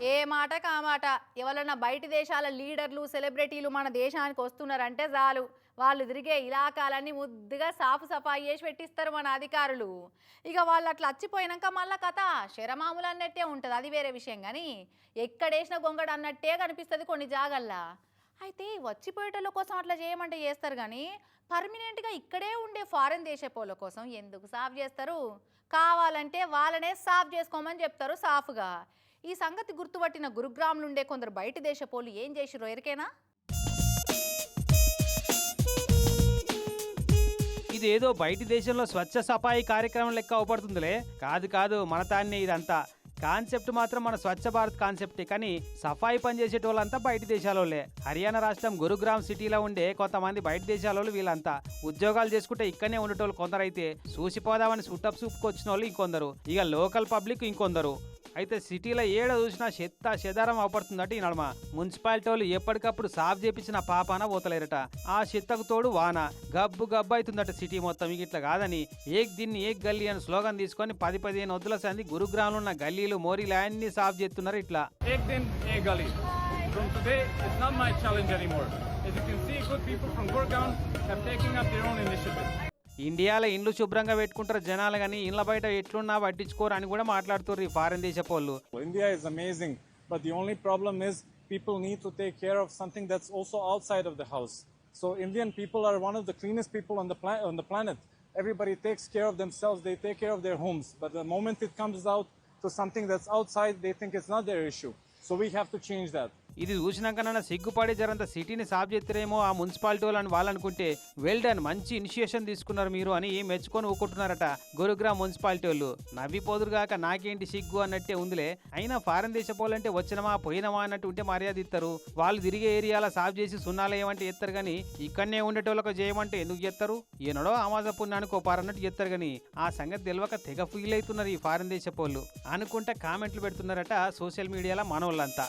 ఏ మాట కామాట ఎవరన్నా బయటి దేశాల లీడర్లు సెలబ్రిటీలు మన దేశానికి వస్తున్నారంటే చాలు వాళ్ళు తిరిగే ఇలాకాలన్నీ ముద్దుగా సాఫు సఫాయి చేసి పెట్టిస్తారు మన అధికారులు. ఇక వాళ్ళు అట్లా వచ్చిపోయినాక మళ్ళా కథ శరమాములు అన్నట్టే ఉంటుంది, అది వేరే విషయం. కానీ ఎక్కడేసిన గొంగడు అన్నట్టే కనిపిస్తుంది కొన్ని జాగల్లా. అయితే వచ్చిపోయేటోళ్ళ కోసం అట్లా చేయమంటే చేస్తారు, కానీ పర్మనెంట్గా ఇక్కడే ఉండే ఫారెన్ దేశపోళ్ళ కోసం ఎందుకు సాఫ్ చేస్తారు? కావాలంటే వాళ్ళనే సాఫ్ చేసుకోమని చెప్తారు సాఫ్గా. ఈ సంగతి గుర్తుపట్టిన గురుగ్రామ్ నుండే కొందరు బయటి దేశపోళ్ళు ఏం చేసిరో ఎరికేనా? ఇదేదో బయటి దేశంలో స్వచ్ఛ సఫాయి కార్యక్రమం లెక్క అవపడుతుందిలే. కాదు మన తాన్నే ఇదంతా. కాన్సెప్ట్ మాత్రం మన స్వచ్ఛ భారత్ కాన్సెప్టే, కానీ సఫాయి పనిచేసేటోళ్ళంతా బయటి దేశాలోళ్ళే. హర్యానా రాష్ట్రం గురుగ్రామ్ సిటీలో ఉండే కొంతమంది బయట దేశాలోళ్ళు వీళ్ళంతా ఉద్యోగాలు చేసుకుంటే ఇక్కడనే ఉండేటోళ్ళు కొందరైతే, చూసిపోదామని సుట్టప్ చూపుకొచ్చిన వాళ్ళు ఇంకొందరు, ఇక లోకల్ పబ్లిక్ ఇంకొందరు. అయితే సిటీలో ఏడ చూసినా చెత్త చెదారం అవపడుతుందట. ఈ నడమ మున్సిపాలిటీ వాళ్ళు ఎప్పటికప్పుడు సాఫ్ చేపించిన పాపాన పోతలేరట. ఆ చెత్తకు తోడు వాన గబ్బు అవుతుందట సిటీ మొత్తం. ఇట్లా కాదని ఏక్ దిన్ ఏక్ గల్లీ అని స్లోగన్ తీసుకొని 10-15 వద్దుల సంది గురుగ్రామంలో ఉన్న గల్లీలు మోరీలు అన్ని సాఫ్ చేస్తున్నారు. ఇట్లా ఇండియాలో ఇండ్లు శుభ్రంగా పెట్టుకుంటారు జనాలు, కానీ ఇండ్ల బయట ఎట్లున్నా పట్టించుకోరు అని కూడా మాట్లాడుతున్నారు ఈ foreign దేశపోళ్ళు. India is amazing, but the only problem is people need to take care of something that's also outside of the house. So Indian people are one of the cleanest people on the planet. Everybody takes care of themselves, they take care of their homes, but the moment it comes out to something that's outside, they think it's not their issue. So we have to change that. ఇది చూసినాకన్నా సిగ్గుపడి జరంత సిటీని సాఫ్ చేస్తారేమో ఆ municipality వాళ్ళని వాళ్ళనుకుంటే well done, మంచి initiation తీసుకున్నారు మీరు అని మెచ్చుకొని ఊకుంటున్నారట గురుగ్రామ్ మున్సిపాలిటీ వాళ్ళు. నవ్విపోదురుగాక నాకేంటి సిగ్గు అన్నట్టే ఉందిలే. అయినా ఫారెన్ దేశపోలంటే వచ్చినమా పోయినమా అన్నట్టు ఉంటే మర్యాద ఇస్తారు. వాళ్ళు తిరిగే ఏరియాలో సాఫ్ చేసి సున్నాలు ఏమంటే ఎత్తారు, కానీ ఇక్కడనే ఉండేటోళ్ళకు చేయమంటే ఎందుకు చేస్తారు? ఈనడో ఆమాజ పుణ్యానికి పారన్నట్టు చేస్తారు, కానీ ఆ సంగతి తెలియక తెగ ఫీల్ అవుతున్నారు ఈ ఫారెన్ దేశపోళ్ళు అనుకుంటే కామెంట్లు పెడుతున్నారట సోషల్ మీడియాలో మనోళ్ళంతా.